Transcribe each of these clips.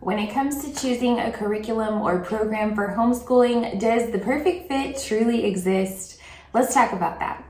When it comes to choosing a curriculum or program for homeschooling, does the perfect fit truly exist? Let's talk about that.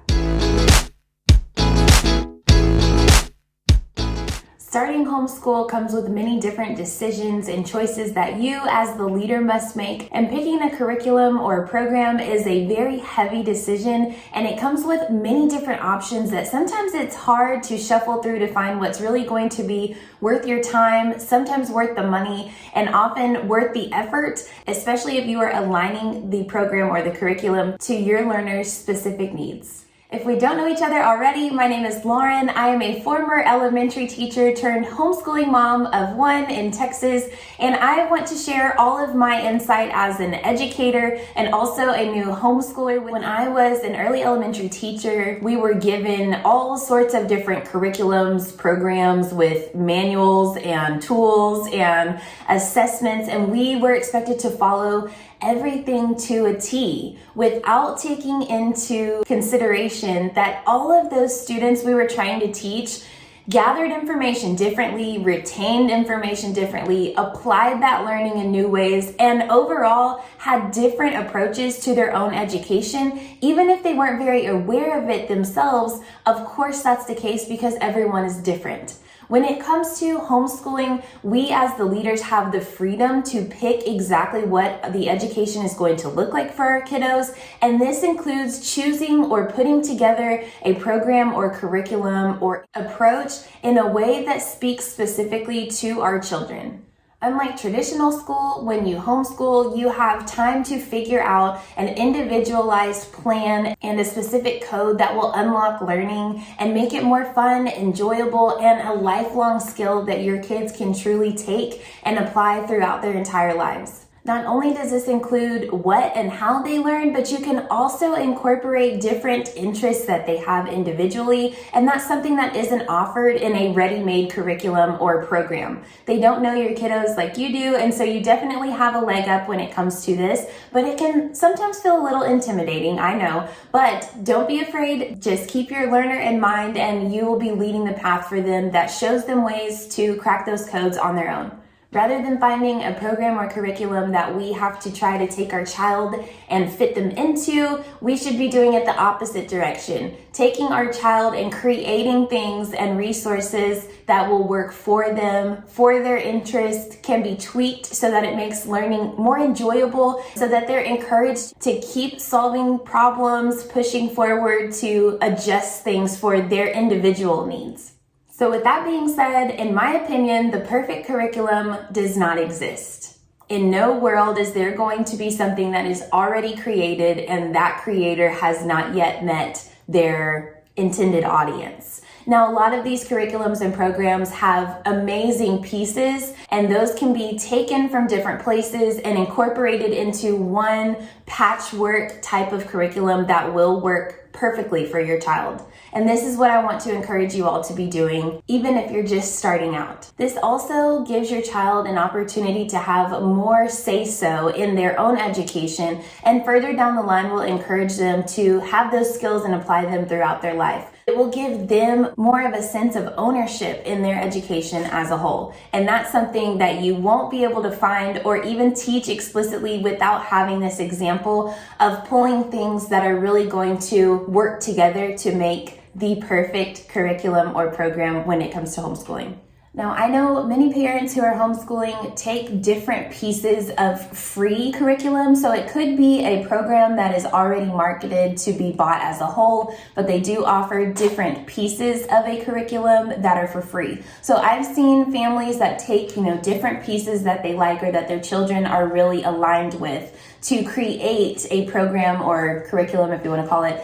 Starting homeschool comes with many different decisions and choices that you as the leader must make, and picking a curriculum or a program is a very heavy decision, and it comes with many different options that sometimes it's hard to shuffle through to find what's really going to be worth your time, sometimes worth the money, and often worth the effort, especially if you are aligning the program or the curriculum to your learner's specific needs. If we don't know each other already, my name is Lauren. I am a former elementary teacher turned homeschooling mom of one in Texas, and I want to share all of my insight as an educator and also a new homeschooler. When I was an early elementary teacher, we were given all sorts of different curriculums, programs with manuals and tools and assessments, and we were expected to follow everything to a T without taking into consideration that all of those students we were trying to teach gathered information differently, retained information differently, applied that learning in new ways, and overall had different approaches to their own education, even if they weren't very aware of it themselves. Of course, that's the case because everyone is different. When it comes to homeschooling, we as the leaders have the freedom to pick exactly what the education is going to look like for our kiddos, and this includes choosing or putting together a program or curriculum or approach in a way that speaks specifically to our children. Unlike traditional school, when you homeschool, you have time to figure out an individualized plan and a specific code that will unlock learning and make it more fun, enjoyable, and a lifelong skill that your kids can truly take and apply throughout their entire lives. Not only does this include what and how they learn, but you can also incorporate different interests that they have individually, and that's something that isn't offered in a ready-made curriculum or program. They don't know your kiddos like you do, and so you definitely have a leg up when it comes to this, but it can sometimes feel a little intimidating, I know, but don't be afraid. Just keep your learner in mind, and you will be leading the path for them that shows them ways to crack those codes on their own. Rather than finding a program or curriculum that we have to try to take our child and fit them into, we should be doing it the opposite direction. Taking our child and creating things and resources that will work for them, for their interests, can be tweaked so that it makes learning more enjoyable, so that they're encouraged to keep solving problems, pushing forward to adjust things for their individual needs. So with that being said, in my opinion, the perfect curriculum does not exist. In no world is there going to be something that is already created and that creator has not yet met their intended audience. Now, a lot of these curriculums and programs have amazing pieces, and those can be taken from different places and incorporated into one patchwork type of curriculum that will work perfectly for your child. And this is what I want to encourage you all to be doing, even if you're just starting out. This also gives your child an opportunity to have more say-so in their own education, and further down the line will encourage them to have those skills and apply them throughout their life. It will give them more of a sense of ownership in their education as a whole. And that's something that you won't be able to find or even teach explicitly without having this example of pulling things that are really going to work together to make the perfect curriculum or program when it comes to homeschooling. Now, I know many parents who are homeschooling take different pieces of free curriculum, so it could be a program that is already marketed to be bought as a whole, but they do offer different pieces of a curriculum that are for free. So I've seen families that take, different pieces that they like or that their children are really aligned with to create a program or curriculum, if you want to call it,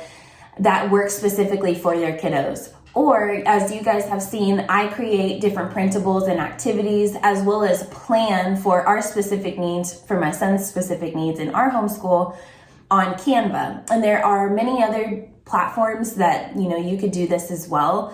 that works specifically for their kiddos. Or, as you guys have seen, I create different printables and activities as well as plan for our specific needs, for my son's specific needs in our homeschool on Canva. And there are many other platforms that, you could do this as well.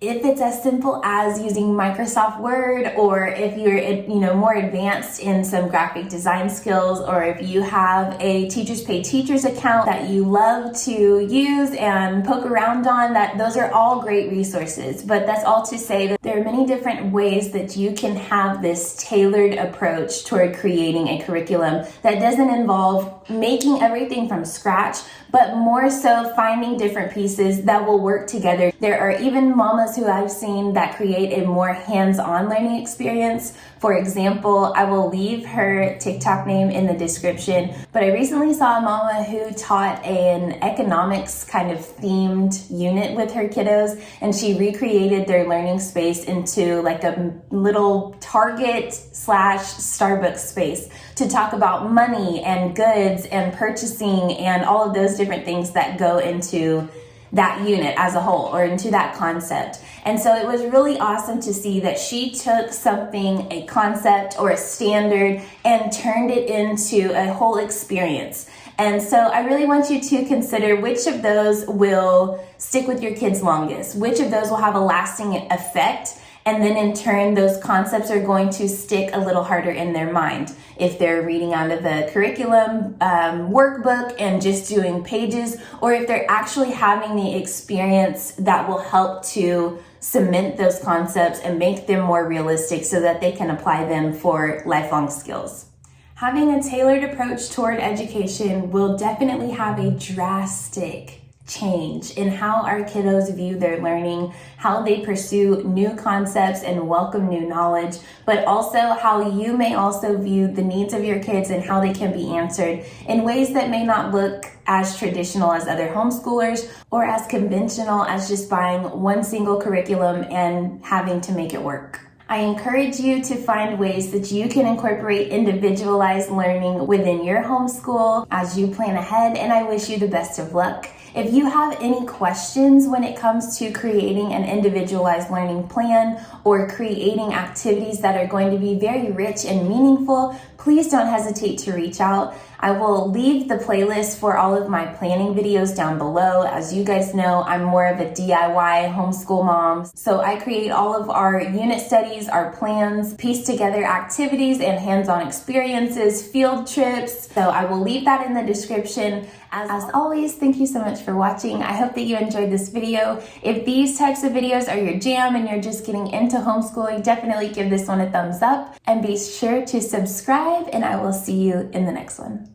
If it's as simple as using Microsoft Word, or if you're more advanced in some graphic design skills, or if you have a Teachers Pay Teachers account that you love to use and poke around on, those are all great resources. But that's all to say that there are many different ways that you can have this tailored approach toward creating a curriculum that doesn't involve making everything from scratch, but more so finding different pieces that will work together. There are even mamas who I've seen that create a more hands-on learning experience. For example, I will leave her TikTok name in the description, but I recently saw a mama who taught an economics kind of themed unit with her kiddos, and she recreated their learning space into like a little Target/Starbucks space to talk about money and goods and purchasing and all of those different things that go into that unit as a whole, or into that concept. And so it was really awesome to see that she took something, a concept or a standard, and turned it into a whole experience. And so I really want you to consider which of those will stick with your kids longest, which of those will have a lasting effect, and then in turn, those concepts are going to stick a little harder in their mind. If they're reading out of the curriculum workbook and just doing pages, or if they're actually having the experience that will help to cement those concepts and make them more realistic so that they can apply them for lifelong skills. Having a tailored approach toward education will definitely have a drastic change in how our kiddos view their learning, how they pursue new concepts and welcome new knowledge, but also how you may also view the needs of your kids and how they can be answered in ways that may not look as traditional as other homeschoolers, or as conventional as just buying one single curriculum and having to make it work. I encourage you to find ways that you can incorporate individualized learning within your homeschool as you plan ahead, and I wish you the best of luck. If you have any questions when it comes to creating an individualized learning plan or creating activities that are going to be very rich and meaningful, please don't hesitate to reach out. I will leave the playlist for all of my planning videos down below. As you guys know, I'm more of a DIY homeschool mom, so I create all of our unit studies, our plans, piece together activities and hands-on experiences, field trips. So I will leave that in the description. As always, thank you so much for watching. I hope that you enjoyed this video. If these types of videos are your jam and you're just getting into homeschooling, definitely give this one a thumbs up and be sure to subscribe, and I will see you in the next one.